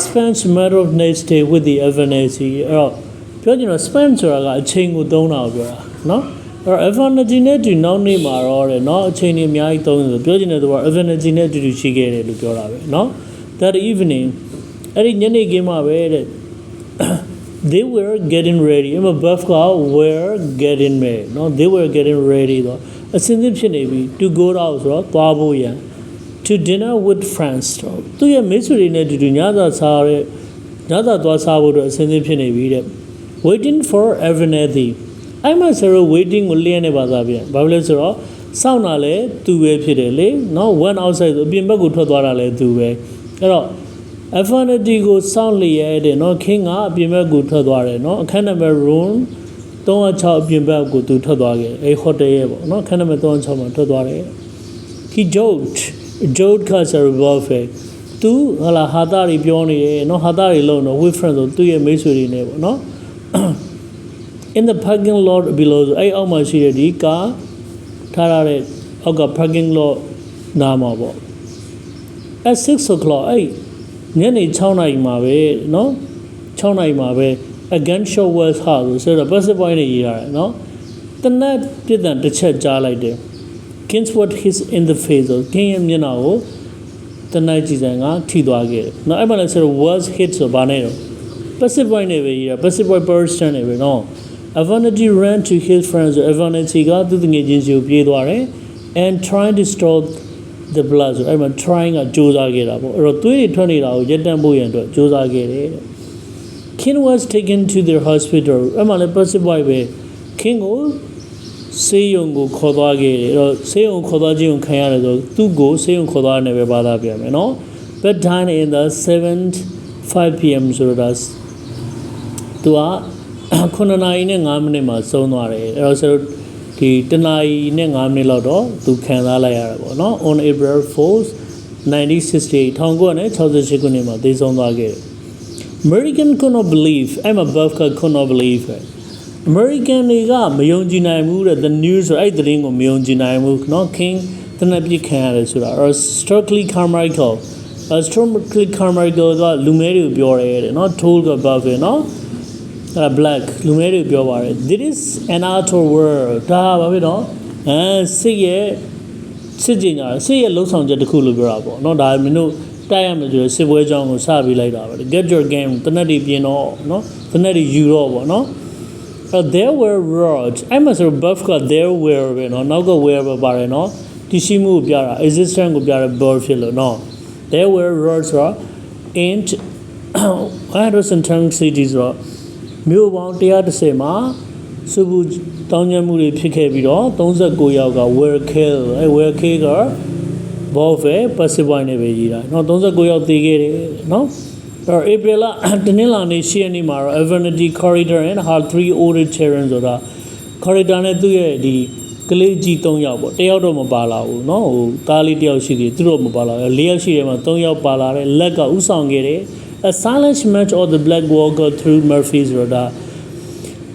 spends matter of next day with the Evanesi အဲ့တော့ပြောချင်တော့ spend ဆိုတာကအချိန်ကိုသုံးတာကိုပြောတာနော်အဲ့တော့ Evanesi နဲ့ဒီနောက်နေ့မှာတော့တဲ့နော်အချိန်ကြီးအများကြီးသုံးတယ်ဆိုပြောချင်တဲ့သူက Evanesi နဲ့တူတူရှိခဲ့တယ်လို့ပြောတာပဲနော် that evening အဲ့ဒီညနေခင်းမှာပဲတဲ့ they were getting ready အမ buff က were getting ready နော် they were getting ready တော့အစင်းသင်းဖြစ်နေပြီ to go out ဆိုတော့သွားဖို့ရန် to dinner with friends တော့သူရဲ့မိတ်ဆွေတွေနဲ့တူတူညစာစားတဲ့ညစာသွားစားဖို့တော့အစင်းသင်းဖြစ်နေပြီတဲ့ waiting for Evanesi အဲ့မှာဆိုတော့ waiting ကိုလျှက်နေပါသားပြန်ဘာလို့လဲဆိုတော့စောင့်တာလဲသူပဲဖြစ်တယ်လေနော် one outside ဆိုအပြင်ဘက်ကိုထွက်သွားတာလဲသူပဲအဲ့တော့ Evanesi ကိုစောင့်လျက်တဲ့နော် king ကအပြင်ဘက်ကိုထွက်သွားတယ်နော်အခန်းနံပါတ် room 306အပြင်ဘက်ကိုသူထွက်သွားခဲ့အဲ့ hotel ရဲ့ပေါ့နော်အခန်းနံပါတ်306မှာထွက်သွားတယ် he joked ကဆိုတော့ သူဟာလာဟာတာတွေပြောနေတယ်နော်ဟာတာတွေလုံးတော့ with friend ဆိုသူ့ရဲ့မိတ်ဆွေတွေနဲ့ပေါ့နော် in the parking lot below ဆိုအဲ့အောက်မှာရှိတဲ့ဒီကားထားရတဲ့အောက်က parking lot နားမှာပေါ့ at 6 o'clock အဲ့ညနေ6နာရီမှာပဲနော်6နာရီမှာပဲ again show was hard ဆိုတော့ passive point နဲ့ရေးရတယ်နော်တနက်ပြစ်ဒဏ်တစ်ချက်ကြားလိုက်တယ် Kingswood his in the face ဆို king ရဲ့မျက်နှာကိုတနက်ကြည်စံကထိသွားခဲ့တယ်နော်အဲ့မှာလည်းဆိုတော့ was hit ဆိုဘာနဲ့တော့ passive point နဲ့ပဲရေးရ passive point person နဲ့ပဲနော် Evanesi ran to his friends Evanesi ကသူ့ငယ်ချင်းစီကိုပြေးသွားတယ် and trying to stop the blood ဆိုအဲ့မှာ trying ကကြိုးစားခဲ့တာပေါ့အဲ့တော့သွေးတွေထွက်နေတာကိုရပ်တန့်ဖို့ရန်အတွက်ကြိုးစားခဲ့တယ်တဲ့ King was taken to their hospital အဲ့မှာလည်း passive point ပဲ King ကိုဆေးရုံကိုခေါ်သွားခဲ့တယ်အဲ့တော့ဆေးရုံခေါ်သွားခြင်းကိုခံရတယ်ဆိုသူ့ကိုဆေးရုံခေါ်သွားတယ်ပဲဘာသာပြန်မယ်နော် but died in the 7:05 p.m. ဆိုတော့သူက9နာရီနဲ့5မိနစ်မှာဆုံးသွားတယ်အဲ့တော့ဆိုဒီတနာရီနဲ့5မိနစ်လောက်တော့သူခံစားလိုက်ရတာပေါ့နော် on April 4th 1968 1968ခုနှစ်မှာသေဆုံးသွားခဲ့တယ် American could not believe I'm above could not believe American တွေကမယုံကြည်နိုင်ဘူးတဲ့ the news ဆိုအဲ့သတင်းကိုမယုံကြည်နိုင်ဘူးเนาะ King တနက်ပြစ်ခံရတယ်ဆိုတာ Stokely Carmichael ကလူမဲတွေကိုပြောတယ်တဲ့เนาะ told above เนาะblack လူမဲတွေပြောပါတယ် this is an outer world ဒါပါပဲเนาะစစ်ကြင်တာစစ်ရဲ့လှုပ်ဆောင်ချက်တစ်ခုလို့ပြောတာပေါ့เนาะဒါမင်းတို့တိုက်ရမယ်ဆိုရင်စစ်ပွဲကြောင်းကိုစပြီးလိုက်တာပဲ get your game တနက်တွေပြင်တော့เนาะတနက်တွေယူတော့ပေါ့เนาะthere were words I must have buff က there were ပဲเนาะနောက်က were ပဲပါတယ်เนาะတည်ရှိမှုကိုပြတာ existence ကိုပြတဲ့ verb ဖြစ်လို့เนาะ there were words ဆို in 110 cities ဆိုမြို့ပေါင်း130မှာစုပူတောင်းကျမ်းမှုတွေဖြစ်ခဲ့ပြီးတော့39ယောက်က were killed အဲ were killed က both passive voice နဲ့ပဲရေးတာเนาะ39ယောက်သေခဲ့တယ်เนาะအဲ့ April တနင်္လာနေ့10ရက်နေ့မှာတော့ Evanesi Corridor and her 3 older children ဆိုတာ Corridor နဲ့သူ့ရဲ့ဒီကလေးကြီး3ယောက်ပေါ့တယောက်တော့မပါလာဘူးเนาะဟိုသားလေးတယောက်ရှိသေးတယ်သူတို့မပါလာဘူး4ယောက်ရှိတယ်မှာ3ယောက်ပါလာတယ်လက်ကဥဆောင်ခဲ့တယ်A silent march of the black walker through Murphy's Road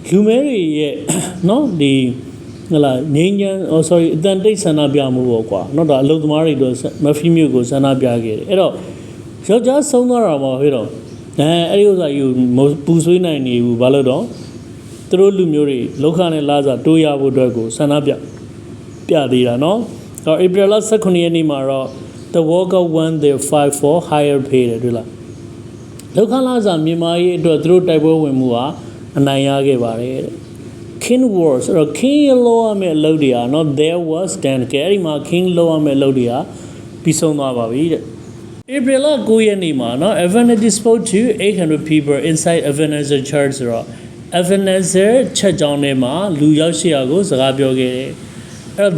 လူမဲတွေရဲ့เนาะဒီဟလာငိမ့်ချမ်း sorry အတန်တိတ်ဆန္ဒပြမှုပေါ့ကွာเนาะဒါအလုပ်သမားတွေတော့ Murphy မြို့ကိုဆန္ဒပြခဲ့တယ်အဲ့တော့ယောက်ျားဆုံးသွားတာပေါ့ဟဲ့တော့အဲ့ဒီဥစ္စာကြီးကိုပူဆွေးနိုင်နေဘူးဘာလို့တော့သူတို့လူမျိုးတွေလောက်ခနဲ့လာစားတိုးရဖို့အတွက်ကိုဆန္ဒပြသေးတာเนาะအော် April 19ရက်နေ့မှာတော့ the worker won their fight for higher pay တယ်တွေ့လားလောက်ခလာစားမြန်မာရေးအတွက်သူတို့တိုက်ပွဲဝင်မှုဟာအနိုင်ရခဲ့ပါတယ်တဲ့ King wars အဲ့တော့ King လောရမယ့်အလုပ်တွေဟာเนาะ there was stand ကဲအဲ့ဒီမှာ King လောရမယ့်အလုပ်တွေဟာပြီးဆုံးသွားပါပြီတဲ့ April 9ရက်နေ့မှာเนาะ Evanesi spoke to 800 people inside Ebenezer Church ဆိုတော့ Ebenezer ချက်ကြောင်းထဲမှာလူရောက်800ကိုစကားပြောခဲ့တယ်အဲ့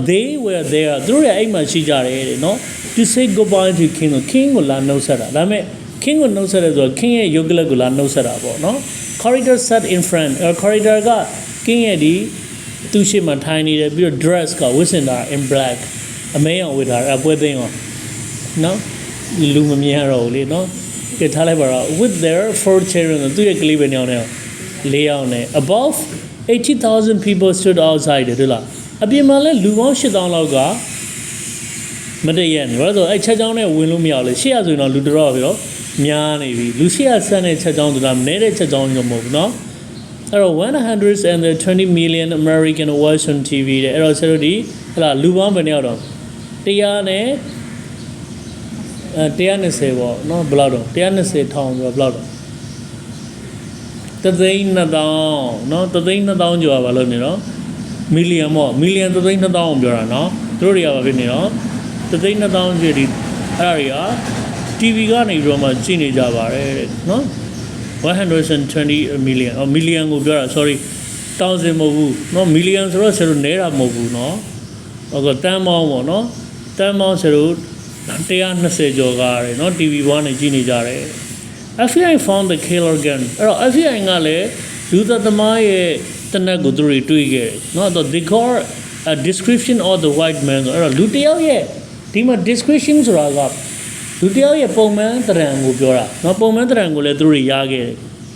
they were there သူတို့ရဲ့အိမ်မှာရှိကြတယ်တဲ့เนาะ to say goodbye to King ကို King ကိုလာနှုတ်ဆက်တာဒါပေမဲ့ King ကိုနှုတ်ဆက်တယ်ဆိုတော့ King ရဲ့ရုပ်ကလပ်ကိုလာနှုတ်ဆက်တာပေါ့เนาะ Corridor sat in front Corridor က King ရဲ့ဒီသူ့ရှိမှထိုင်နေတယ်ပြီးတော့ dress ကဝတ်ဆင်တာ in black အမဲအောင်ဝတ်ထားတယ်အပွဲသိမ်းအောင်နော်လူမမြင်ရတော့ဘူးလေနော်ကဲထားလိုက်ပါတော့ with their 4 children သူ့ရဲ့ကလေးပဲညောင်းနေအောင်၄ယောက်နဲ့ above 80,000 people stood outside တယ်လားအပြင်မှာလဲလူပေါင်း8000လောက်ကမတည့်ရနေဘာလို့ဆိုအဲ့ချက်ချောင်းနဲ့ဝင်လို့မရဘူးလေ800ဆိုရင်တော့လူတော်ပြီနော် များနေပြီလူရှိရဆန်းတဲ့ချက်ကြောင်းဆိုတာမနေတဲ့ချက်ကြောင်းမျိုးမဟုတ်ဘူးเนาะအဲ့တော့120 million American watch on TV တဲ့အဲ့တော့ဆရာတို့ဒီဟလာလူပေါင်းဘယ်နှစ်ယောက်တော့100နဲ့120ပေါ့เนาะဘယ်လောက်တော့120ထောင်ဆိုတော့ဘယ်လောက်တော့3,200,000เนาะ3,200,000ကျော်ပါလို့နေเนาะမီလီယံပေါ့မီလီယံ3,200,000ပြောတာเนาะသူတို့တွေကဘာဖြစ်နေတော့3,200,000ကျော်ဒီအဲ့ဒါတွေက TV ကနေပြီးတော့မှကြည့်နေကြပါတယ်တဲ့เนาะ120 million million ကိုပြောတာ sorry 1000မဟုတ်ဘူးเนาะ million ဆိုတော့ဆရာတို့နဲတာမဟုတ်ဘူးเนาะဟိုကတန်းပေါင်းပေါ့เนาะတန်းပေါင်းဆရာတို့120ကျော်ကားတယ်เนาะ TV 1နဲ့ကြည့်နေကြတယ် FBI found the killer gun အဲ့တော့ FBI ကလည်းလူသတ်သမားရဲ့တနက်ကိုသူတွေတွေ့ခဲ့တယ်เนาะ they call a description of the white man အဲ့တော့လူတယောက်ရဲ့ဒီမှာ description ဆိုတာကလူတယောက်ရဲ့ပုံမှန်တရံကိုပြောတာเนาะပုံမှန်တရံကိုလည်းသူတို့ရခဲ့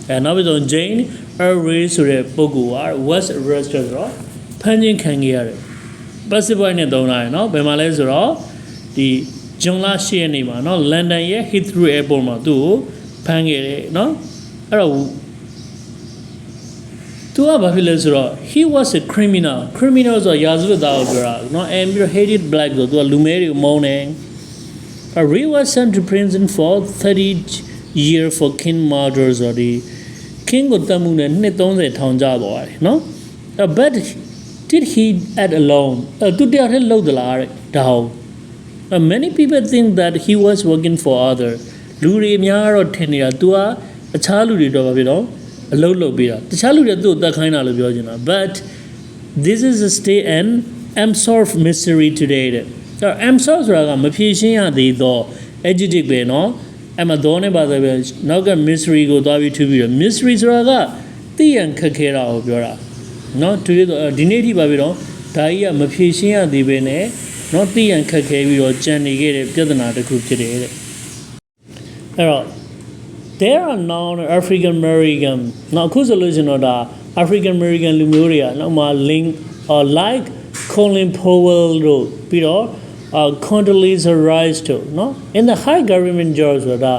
တယ်နောက်ပြီးတော့ Jane Array ဆိုတဲ့ပုဂ္ဂိုလ်က West Arrested ဆိုတော့ဖမ်းခြင်းခံခဲ့ရတယ် passive voice နဲ့သုံးလာတယ်เนาะဘယ်မှာလဲဆိုတော့ဒီဂျွန်လာ10ရက်နေ့မှာเนาะ London ရဲ့ Heathrow Airport မှာသူ့ကိုဖမ်းခဲ့တယ်เนาะအဲ့တော့သူကဘာဖြစ်လဲဆိုတော့ he was a criminal ဆိုရာဇဝတ်သားကိုပြောတာเนาะ and hated black ဆိုသူကလူမဲတွေကိုမုန်းတယ် Ray was sent to prison for 30 years for king murders or the king ကိုတတ်မှုနဲ့နှစ်30ထောင်ကြသွားတယ်เนาะ but did he act alone သူတယောက်တည်းလုပ်သလားတဲ့ဒါဟုတ် many people think that he was working for other လူတွေများတော့ထင်နေတာ तू ကအခြားလူတွေတော့ဘာဖြစ်တော့အလုပ်လုပ်ပေးတာတခြားလူတွေသူ့ကိုတတ်ခိုင်းတာလို့ပြောချင်တာ but this is a stay and unsolved mystery today တဲ့unsolved ဆိုတာကမဖြေရှင်းရသေးတော့ adjective ပဲเนาะအမတော်နဲ့ပါဆိုပဲနောက်က mystery ကိုသွားပြီးထူပြီးတော့ mystery ဆိုတာကသိရန်ခက်ခဲတာကိုပြောတာเนาะဒီနေ့ထိပါပြီးတော့ဒါကြီးကမဖြေရှင်းရသေးပဲနဲ့เนาะသိရန်ခက်ခဲပြီးတော့ကြံနေခဲ့တဲ့ပြဿနာတစ်ခုဖြစ်တယ်တဲ့အဲ့တော့there are known African American နောက်အခုဆိုလို့ကျွန်တော်ဒါ African American လူမျိုးတွေကနောက်မှ link or like Colin Powell တို့ပြီးတော့Condoleezza Rice တို့เนาะ in the high government jobs ဆိုတာ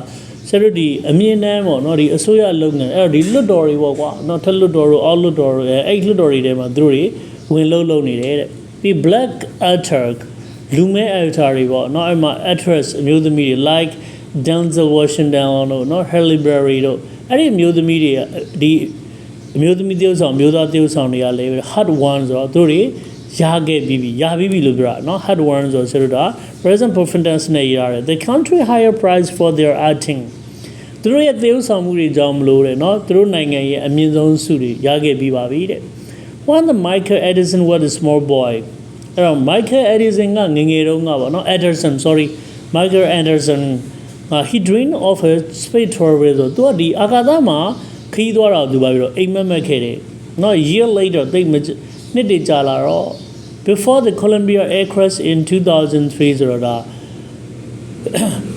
ဆရာတို့ဒီအမြင့်တန်းပေါ့เนาะဒီအစိုးရလုပ်ငန်းအဲ့တော့ဒီလွတ်တော်တွေပေါ့ကွာเนาะထက်လွတ်တော်တို့အောက်လွတ်တော်တို့အဲ့လွတ်တော်တွေထဲမှာသူတို့တွေဝင်လုပ်နေတယ်တဲ့ဒီ black actor လူမဲ actor တွေပေါ့เนาะအဲ့မှာ actress အမျိုးသမီးတွေ like Denzel Washington တို့เนาะ Halle Berry တို့အဲ့ဒီအမျိုးသမီးတွေဒီအမျိုးသမီးတယောက်ဆောင်မျိုးသားတယောက်ဆောင်တွေကလည်း hard one ဆိုတော့သူတို့တွေရခဲ့ပြီးပြီလို့ပြောတာเนาะ hard one ဆိုတော့ present performance နဲ့ရတယ် the country higher price for their acting သူတို့ရဲ့တယောက်ဆောင်မှုတွေကြောင့်မလို့တဲ့เนาะသူတို့နိုင်ငံရဲ့အမြင့်ဆုံးဆုတွေရခဲ့ပြီးပါပြီတဲ့ when the Michael Edison was a small boy အဲ့တော့ Michael Edison ကငငယ်တုန်းကပေါ့เนาะ Michael Anderson he dreamed of a space travel ဆိုသူကဒီအာကာသမှာခီးသွားတာသူပါပြီးတော့အိမ်မက်ခဲ့တယ်เนาะ year later သိနှစ်တည်းကြာလာတော့ before the Columbia air crash in 2003ဆိုတော့ဒါ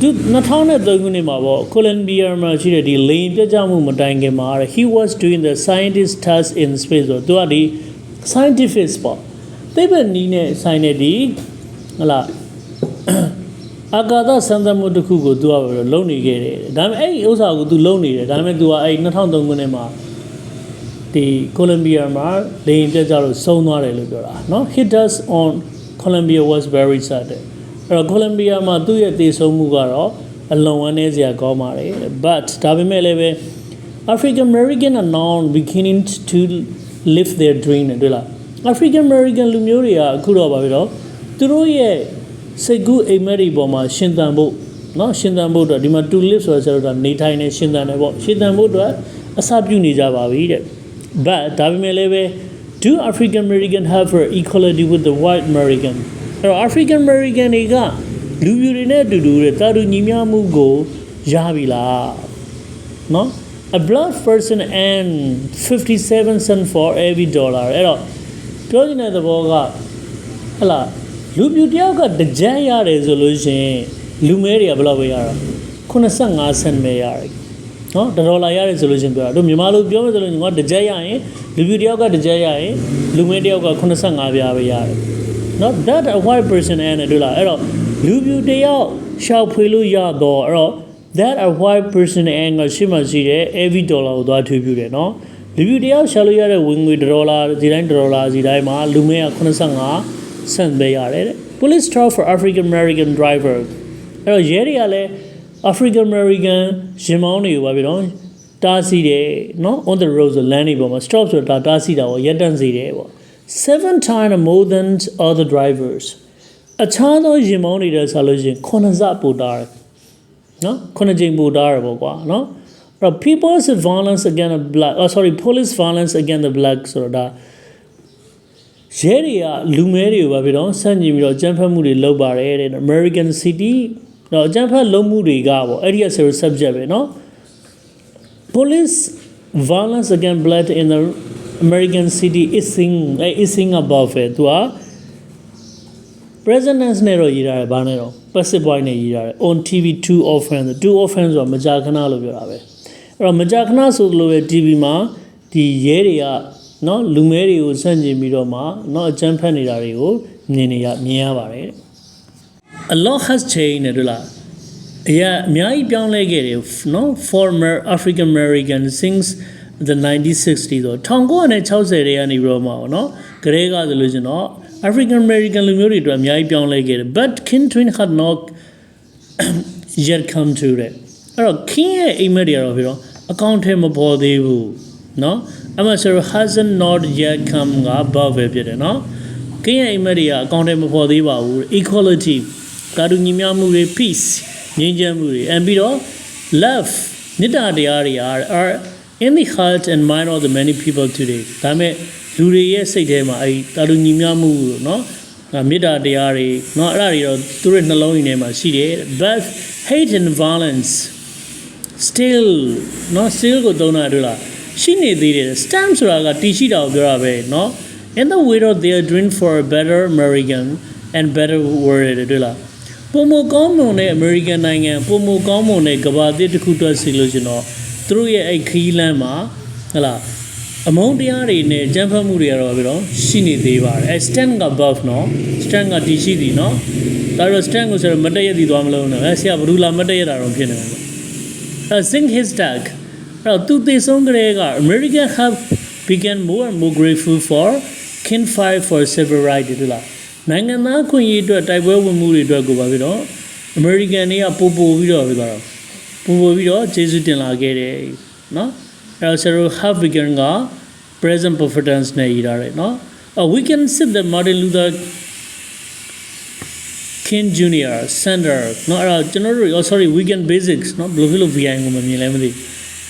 2003ခုနှစ်မှာပေါ့ Columbia မှာရှိတဲ့ဒီလေယာဉ်ပြတ်ကျမှုမတိုင်ခင်မှာ he was doing the scientist task in space ဆိုသူကဒီ scientific ပေါ့သိပ္ပံနည်းနဲ့ဆိုင်တဲ့ဒီဟလာအာကာသစမ်းသပ်မှုတစ်ခုကိုသူကလုပ်နေခဲ့တယ်ဒါပေမဲ့အဲ့ဒီဥစ္စာကိုသူလုပ်နေတယ်ဒါပေမဲ့သူကအဲ့2003ခုနှစ်မှာဒီ Columbia မှာလေယာဉ်ပြတ်ကျလို့ဆုံးသွားတယ်လို့ပြောတာเนาะ hit us on Columbia was very sad အဲ့တော့ Columbia မှာသူ့ရဲ့သေဆုံးမှုကတော့အလွန်ဝမ်းနည်းစရာကောင်းပါတယ် but ဒါပေမဲ့လည်းပဲ African American are now beginning to live their dream တွေ့လား African American လူမျိုးတွေကအခုတော့ပါပြီတော့သူတို့ရဲ့စိတ်ကူးအိမ်မက်တွေပေါ်မှာရှင်သန်ဖို့เนาะရှင်သန်ဖို့အတွက်ဒီမှာ to live ဆိုတာဆိုတော့နေထိုင်နေရှင်သန်တယ်ပေါ့ရှင်သန်ဖို့အတွက်အစပြုနေကြပါပြီတဲ့ but ဒါပေမဲ့လည်းပဲ do African American have equality with the white American အဲ့တော့ African American တွေကလူပြူတွေနဲ့အတူတူတဲ့တာတူညီမျှမှုကိုရပြီလားเนาะ a black person and 57 cents for every dollar အဲ့တော့ပြောနေတဲ့သဘောကဟလာလူပြူတယောက်ကတကြမ်းရတယ်ဆိုလို့ရှိရင်လူမဲတွေကဘယ်လောက်ပဲရတာ85 cent ပဲရတယ်เนาะ$1ရတယ်ဆိုလို့ရှိရင်ပြောတာတို့မြန်မာလိုပြောမယ်ဆိုလို့ငါတကြမ်းရရင်လူပြူတယောက်ကတကြမ်းရရင်လူမဲတယောက်က85ပြားပဲရတယ်เนาะ that a white person and တို့လားအဲ့တော့လူပြူတယောက်ရှောက်ဖွေလို့ရတော့အဲ့တော့ that a white person and a shima see every dollar that to you no Libudia shall you a wing with $1 zidima lumea conasanga send bay police stop for African American driver Jerry African American Shimoni Babylon Tasi de no on the roads of Lanny Boma stops with Tasi or Yetan Zide 7 times more than other drivers. A child of Shimoni does allusion Konazapu dar no Konajing Budar no people's violence against black police violence against the black sort of Jerry Lumeri Babylon Sanjim Jampamudi Lobare in American City. No, Jampa Lomuri Gabo, area subject, no? Police violence against black in the American city is sing above it. President's Nero Yira Banero, Passiboine Yira, on TV 2 offense, 2 offense of Majakana Lubirabe. Or Majakana Sulu TV ma, the area, no, Lumeri Sanji Miroma, no Jampanidario, Ninia Miavare. A lot has changed. Yeah, me no former African American since the 1960s. Tongo and a house area ni Roma, no Grega delusion, no African American lumuri to me but kin twin had not yet come to it. King immediate of you account him upon the no Amateur hasn't not yet come above it, no King immediate account him upon the equality. Karunimamuri peace, Ninjamuri, and Biro, love, Nita Diari are in the heart and mind of the many people today. Tame, Luri say them, I Karunimamu, no, Mida Diari, not Rario, Turin alone in a city, but hate and violence still, no, still go donadula. She needed stamps raga, Tishida Grave, no, in the widow they are doing for a better American and better world. Pomo Gomone American Nanga, Pomo Gomone Gabadi to Kuta Silusiono, through a key lama, among the Ari ne Jampa Muria, Shini Deva, a stand above no, stand at Tishidi no, that was stand was a Madea di Domlona, as ya Rula Madea of Geneva. Sing his tag. To this Grega, America have become more and more grateful for kin fight for civil rights. Nangana kun yi to type of movie to go babido American ya popo video vidaro popo video jesu tin la ge de no also have begun ga present performance ne yirare no we can see the Martin Luther King Jr. Center no general sorry weekend basics no blue vi ko ma myin le ma thi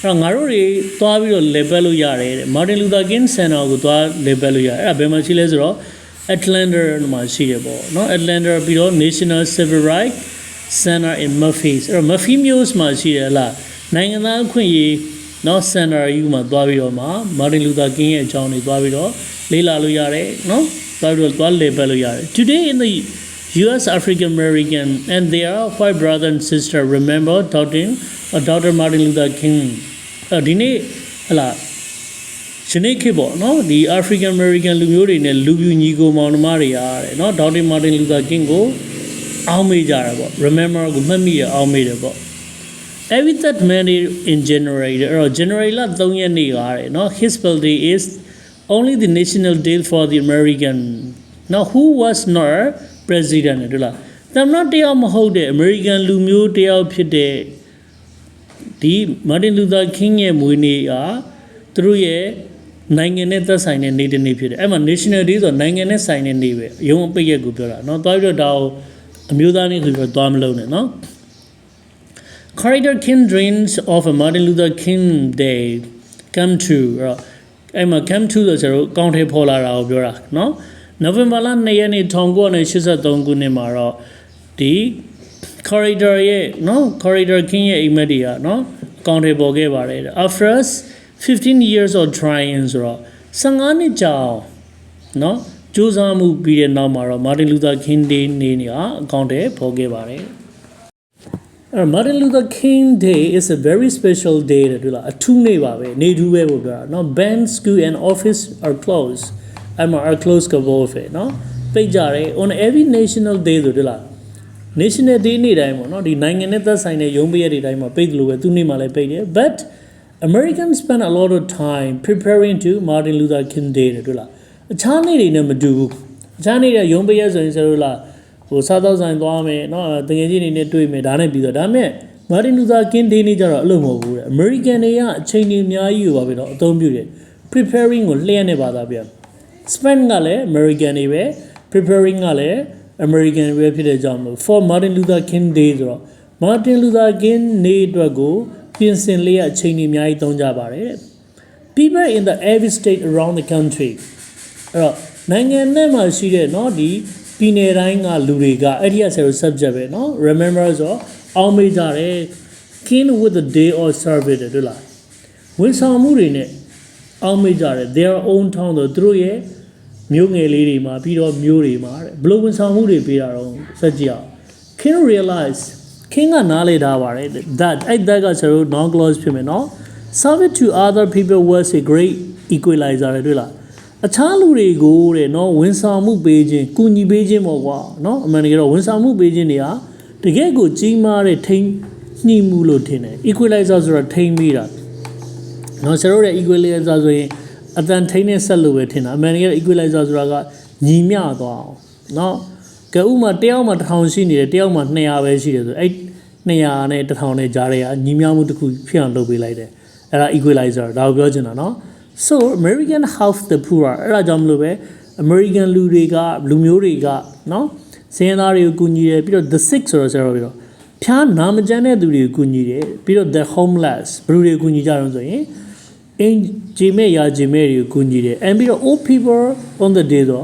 ngaro ri twa bi do level lo yare Martin Luther King Center ko twa level lo yare ai ba ma chi le so ro Atlanta no Atlanta Bureau National Civil Rights Center in Murphy's or Murphy Mills la Nangana Queen no center you ma Martin Luther King and Johnny Babido Lila Luyare no today in the US African American and they are 5 brother and sister remember Dr. Martin Luther King Dine ala Chinekebo, no, the African American Lumuri, Lubu Nigo Montamaria, no, Dr. Martin Luther King go, Almeida, remember Gumamia Almeida. Every that man in January or January la no, his birthday is only the national day for the American. Now who was not president? I'm not the American Lumu Pide, the Martin Luther King Muini through a Nanganeta sign and need a nipid. I'm a national days or Nangana sign and name. You won't pay a good dollar. Not Dao Amudani who were Domlone, no? Corridor King dreams of a Martin Luther King Day come true. I'm a come to the county polar of Burak, no? November Nayani Tongo and Shisa Tongu Nemaro. The corridor, no? Corridor King Imedia, no? County Bogevare. After us, 15 years of trying, Sangani Chao, no? Josamu Pide Namara, Martin Luther King Day, Nania, County Pogevare. Martin Luther King Day is a very special day. A 2 no band, school, and office are closed. Are closed. No, on every national day. national day နေ့တိုင်းပေါ့နော်ဒီနိုင်ငံနဲ့သက်ဆိုင်တဲ့ရုံးပိတ်ရက်တွေတိုင်းမှာပိတ်တယ်လို့ပဲသူနေ့မှာလည်းပိတ်တယ် but Americans spend a lot of time preparing to Martin Luther King Day တွေ့လားအခြားနေ့တွေနဲ့မတူဘူးအခြားနေ့တွေရုံးပိတ်ရက်ဆိုရင်ဆိုလို့လားဟိုစားတော့ဆိုင်သွားမယ်เนาะတကယ်ကြီးနေနဲ့တွေ့မယ်ဒါနဲ့ပြီးတော့ဒါမဲ့ Martin Luther King Day နေ့ကျတော့အဲ့လိုမဟုတ်ဘူးတဲ့ American တွေကအချိန်ကြီးအများကြီးကိုပါပဲတော့အသုံးပြုတယ် preparing ကိုလျှက်နေပါသားဗျ spend ကလည်း American တွေပဲ preparing ကလည်း American တွေပဲဖြစ်တဲ့ကြောင့်လို့ for Martin Luther King Day ဆိုတော့ Martin Luther King နေ့အတွက်ကိုပြင်ဆင်လျက်အချိန်ကြီးအများကြီးသုံးကြပါတယ် people in the every state around the country အဲ့တော့နိုင်ငံနဲ့မှာရှိတဲ့เนาะဒီပြည်နယ်တိုင်းကလူတွေကအဲ့ဒီအဆယ် subject ပဲเนาะ remember ဆိုအောင်မေးကြတယ် King with the day or service တွေ့လားဝန်ဆောင်မှုတွေနဲ့အောင်မေးကြတယ် their own town တို့သူတို့ရဲ့မြို့ငယ်လေးတွေမှာပြီးတော့မြို့တွေမှာတဲ့ဘယ်လိုဝန်ဆောင်မှုတွေပေးတာတော့စက်ကြည့်အောင် King realize King ကနားလေထားပါတယ် that အဲ့ဒါကဆိုတော့ non clause ဖြစ်မယ်เนาะ service to other people was a great equalizer တွေ့လားအခြားလူတွေကိုတဲ့เนาะဝန်ဆောင်မှုပေးခြင်းကူညီပေးခြင်းပေါ့ကွာเนาะအမှန်တကယ်တော့ဝန်ဆောင်မှုပေးခြင်းတွေဟာတကယ်ကိုကြီးမားတဲ့ထိန်းညှိမှုလို့ထင်တယ် equalizer ဆိုတာထိန်းမိတာเนาะဆရာတို့ရဲ့ equalizer ဆိုရင်အတန်ထိန်းနဲ့ဆက်လို့ပဲထင်တာအမှန်တကယ် equalizer ဆိုတာကညီမျှသွားအောင်เนาะကဲဥမာတယောက်မှ1000ရှိနေတယ်တယောက်မှ200ပဲရှိတယ်ဆိုအဲ့200နဲ့1000နဲ့ကြားတွေကညီမျှမှုတစ်ခုဖြစ်အောင်လုပ်ပေးလိုက်တယ်အဲ့ဒါ equalizer ဒါကိုပြောချင်တာเนาะSo American half the poor အဲ့ဒါကြောင့်မလို့ပဲ American လူတွေကလူမျိုးတွေကเนาะစင်းသားတွေကိုကူညီတယ်ပြီးတော့ the sick ဆိုတော့ပြီးတော့ဖျားနာမကျန်းတဲ့သူတွေကိုကူညီတယ်ပြီးတော့ the homeless ဘယ်လိုတွေကူညီကြတော့ဆိုရင်အင်ဂျီမဲရာဂျီမဲတွေကိုကူညီတယ် and ပြီးတော့ old people on the day ဆို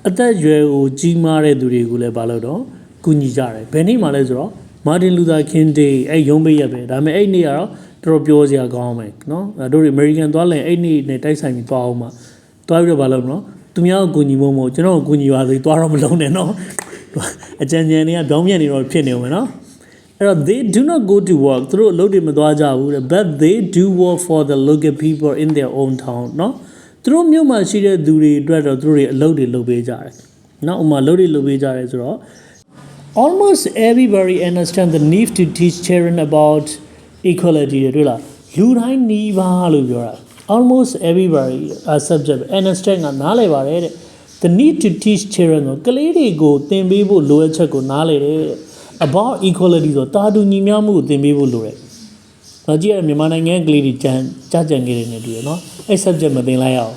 အသက်အရွယ်ကိုကြီးမားတဲ့သူတွေကိုလည်းမလုပ်တော့ကူညီကြတယ်ဘယ်နေ့မှလဲဆိုတော့ Martin Luther King Day အဲ့ရုံးပိတ်ရက်ပဲဒါပေမဲ့အဲ့နေ့ကတော့တော်ပြောစရာကောင်းမယ်เนาะတို့တွေ American သွားလဲအဲ့နေ့နဲ့တိုက်ဆိုင်ပြီးသွားအောင်မှာသွားပြီးတော့မလုပ်เนาะသူများကိုကူညီဖို့မဟုတ်ကျွန်တော်ကိုကူညီပါဆိုသွားတော့မလုပ်နဲ့เนาะအကြံဉာဏ်တွေကပြောင်းပြန်နေတော့ဖြစ်နေအောင်เนาะအဲ့တော့ they do not go to work သူတို့အလုပ်တွေမသွားကြဘူးတဲ့ but they do work for the local people in their own town เนาะသူတို့မြို့မှာရှိတဲ့သူတွေအတွက်တော့သူတို့တွေအလုပ်တွေလုပ်ပေးကြတယ်เนาะဥမာအလုပ်တွေလုပ်ပေးကြတယ်ဆိုတော့ almost everybody understand the need to teach children about equality တွေ့လားလူတိုင်းနီးပါလို့ပြောတာ almost everybody subject understand ကနားလည်ပါတယ်တဲ့ the need to teach children ကိုကလေးတွေကိုသင်ပေးဖို့လိုအပ်ချက်ကိုနားလည်တယ် about equality ဆိုတာတူညီမျှမှုကိုသင်ပေးဖို့လိုတယ်။ဒါကြည့်ရမြန်မာနိုင်ငံကလေးတွေကြံခဲ့တယ်နဲ့တူရနော်။အဲ့ subject မသင်လိုက်အောင်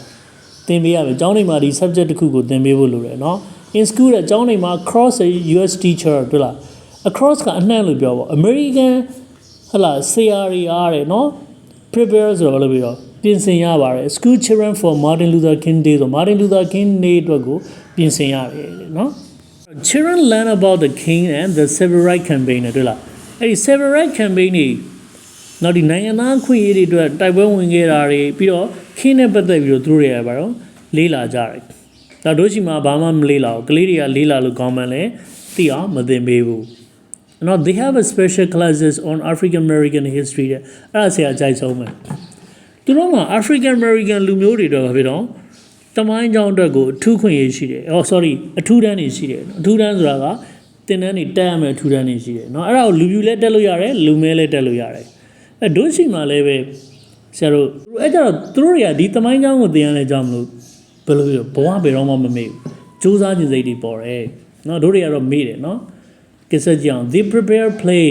သင်ပေးရမယ်။ကျောင်းတွေမှာဒီ subject တစ်ခုကိုသင်ပေးဖို့လိုတယ်နော်။ in school တဲ့ကျောင်းတွေမှာ across a US teacher တွေ့လား across ကအနှံ့လို့ပြောပေါ့ American ဟလာဆရာတွေအားတယ်နော် prepare ဆိုတော့လို့ပြီးတော့ပြင်ဆင်ရပါတယ် school children for Martin Luther King Day ဆို Martin Luther King Day အတွက်ကိုပြင်ဆင်ရတယ်နော် children learn about the king and the civil rights campaign တွေ့လားအဲ့ဒီ civil rights campaign တွေနောက်ဒီနိုင်ငံသားခွင့်ရေးတွေအတွက်တိုက်ပွဲဝင်ခဲ့တာတွေပြီးတော့ king နဲ့ပတ်သက်ပြီးတော့သူတို့တွေကဘာတော့လေးလာကြတယ်ဒါတို့ရှိမှာဘာမှမလေးလာဘူးကလေးတွေကလေးလာလို့ကောင်းမှလည်းသိအောင်မသင်ပေးဘူးNow they have a special classes on African American history တဲ့အဲ့ဒါဆရာအကြိုက်ဆုံးပဲသူတို့က African American လူမျိုးတွေတော့ဖြစ်တော့တမိုင်းကြောင်းအတွက်ကိုအထူးခွင့်ရရှိတယ်sorry အထူးတန်းနေရှိတယ်အထူးတန်းဆိုတာကတင်တန်းနေတက်ရမယ်အထူးတန်းနေရှိတယ်เนาะအဲ့ဒါကိုလူပြူလည်းတက်လို့ရတယ်လူမဲလည်းတက်လို့ရတယ်အဲ့ဒုရှိမှလည်းပဲဆရာတို့အဲ့ကြတော့သူတို့တွေကဒီတမိုင်းကြောင်းကိုသင်ရတဲ့ကြောင့်မလို့ဘယ်လိုပြောဘဝဘယ်တော့မှမမေ့ဘူးစူးစမ်းခြင်းစိတ်တွေပေါ်တယ်เนาะတို့တွေကတော့မေ့တယ်เนาะကိစ္စကြောင့် they prepare play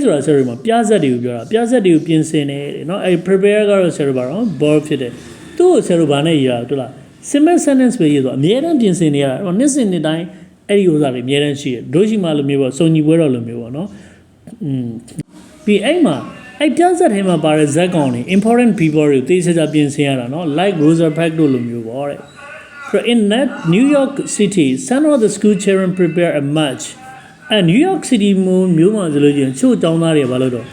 ဆိုတာဆရာတို့မှာပြဇက်တွေကိုပြောတာပြဇက်တွေကိုပြင်ဆင်တယ်เนาะအဲ prepare ကတော့ဆရာတို့ပါတော့ verb ဖြစ်တယ်သူ့ကိုဆရာတို့ဗာနဲ့ရေးတာတွေ့လား simple sentence ပဲရေးဆိုအများတန်းပြင်ဆင်နေရတာနှစ်စဉ်နှစ်တိုင်းအဲ့ဒီဥစ္စာတွေအများတန်းရှိတယ်တို့ရှိမှလိုမျိုးပေါ့စုံညီပွဲတော်လိုမျိုးပေါ့เนาะပြီးအဲ့မှာအဲ့ပြဇက်ထဲမှာပါတဲ့ဇက်ကောင်တွေ important people တွေသိစကြပြင်ဆင်ရတာเนาะ like Rosa Parks တို့လိုမျိုးပေါ့တဲ့ in that New York City some of the school children prepare a march and New York City မြို့မှာဆိုလို့ချင်းချို့ចောင်းသားတွေဘာလို့တော့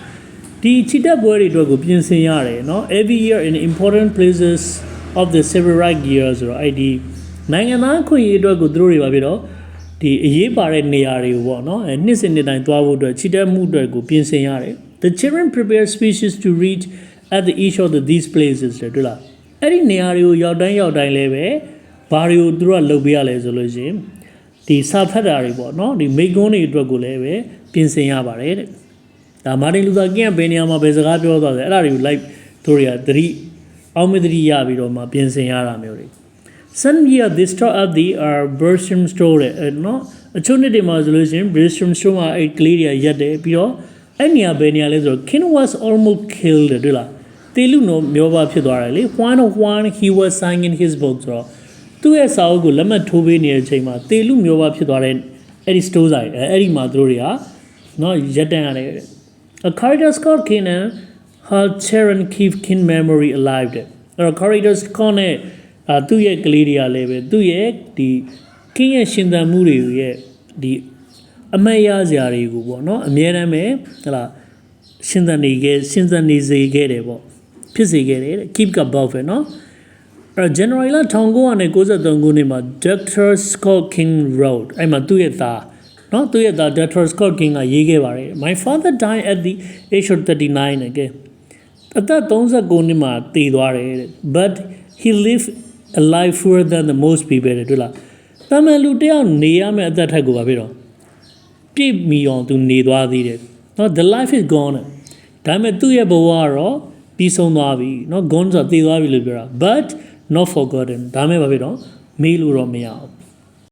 ဒီချီတက်ပွဲတွေအတွက်ကိုပြင်ဆင်ရတယ်เนาะ every year in important places of the civil rights year ဆိုတော့အဲ့ဒီနိုင်ငံသားခွင့်ရေးအတွက်ကိုသူတို့တွေပါပြီးတော့ဒီအရေးပါတဲ့နေရာတွေကိုပေါ့เนาะနှစ်စဉ်နှစ်တိုင်းသွားဖို့အတွက်ချီတက်မှုအတွက်ကိုပြင်ဆင်ရတယ် the children prepare speeches to read at the each of these places တွေ့လားအဲ့ဒီနေရာတွေကိုရောက်တိုင်းလည်းပဲဘာတွေကိုသူတို့ကလုပ်ပေးရလဲဆိုလို့ရှိရင် ဒီစာဖတ်တာတွေပေါ့နော်ဒီမိကွန်းတွေအတွက်ကိုလည်းပဲပြင်ဆင်ရပါတယ်တဲ့ဒါမာတင်လူသာကင်းကဘယ်နေရာမှာဘယ်စကားပြောသွားတယ်အဲ့ဒါတွေကို live တို့တွေကသတိအောက်မေ့သတိရပြီးတော့မှပြင်ဆင်ရတာမျိုးတွေ Some year this store at the Bersham store တဲ့နော်အချို့နှစ်တွေမှာဆိုလို့ရှိရင် Bersham store မှာအဲ့ကလေးတွေရက်တယ်ပြီးတော့အဲ့နေရာဘယ်နေရာလဲဆိုတော့ King was almost killed တွေ့လားတေလူနော်မျိုးပါဖြစ်သွားတယ်လေ one he was signing his book ဆိုတော့သူ့ရဲ့စာအုပ်ကိုလက်မှတ်ထိုးပေးနေတဲ့အချိန်မှာတေလူမျိုးပါဖြစ်သွားတဲ့အဲ့ဒီ store ဆိုင်အဲ့ဒီမှာသူတို့တွေကနော်ရက်တန်းရတယ် A corridor Scott King and her children keep King memory alive တဲ့အဲ့တော့ corridor Scott နဲ့သူ့ရဲ့ကလေးတွေကလည်းပဲသူ့ရဲ့ဒီ King ရဲ့ရှင်သန်မှုတွေရဲ့ဒီအမတ်ရစရာတွေကိုပေါ့နော်အများတမ်းပဲဟလာရှင်သန်နေစေခဲ့တယ်ပေါ့ဖြစ်စေခဲ့တယ်တဲ့ keep က above ပဲနော်အဲ့ January 1993ခုနှစ်မှာ Dr. Scott King wrote အဲ့မှာသူ့ရဲ့သားနော်သူ့ရဲ့သား Dr. Scott King ကရေးခဲ့ပါတယ် My father died at the age of 39 again အသက်39နှစ်မှာတည်သွားတယ်တဲ့ but he lived a life fuller than the most people တဲ့တွေ့လားတမန်လူတယောက်နေရမယ့်အသက်ထက်ကိုပါဖြစ်တော့ပြည့်မီအောင်သူနေသွားသေးတယ်နော် the life is gone ဒါပေမဲ့သူ့ရဲ့ဘဝကတော့ပြီးဆုံးသွားပြီနော် gone ဆိုတာတည်သွားပြီလို့ပြောတာ but not forgotten ဒါမဲ့ပါဖြစ်တော့မေးလို့တော့မရအောင်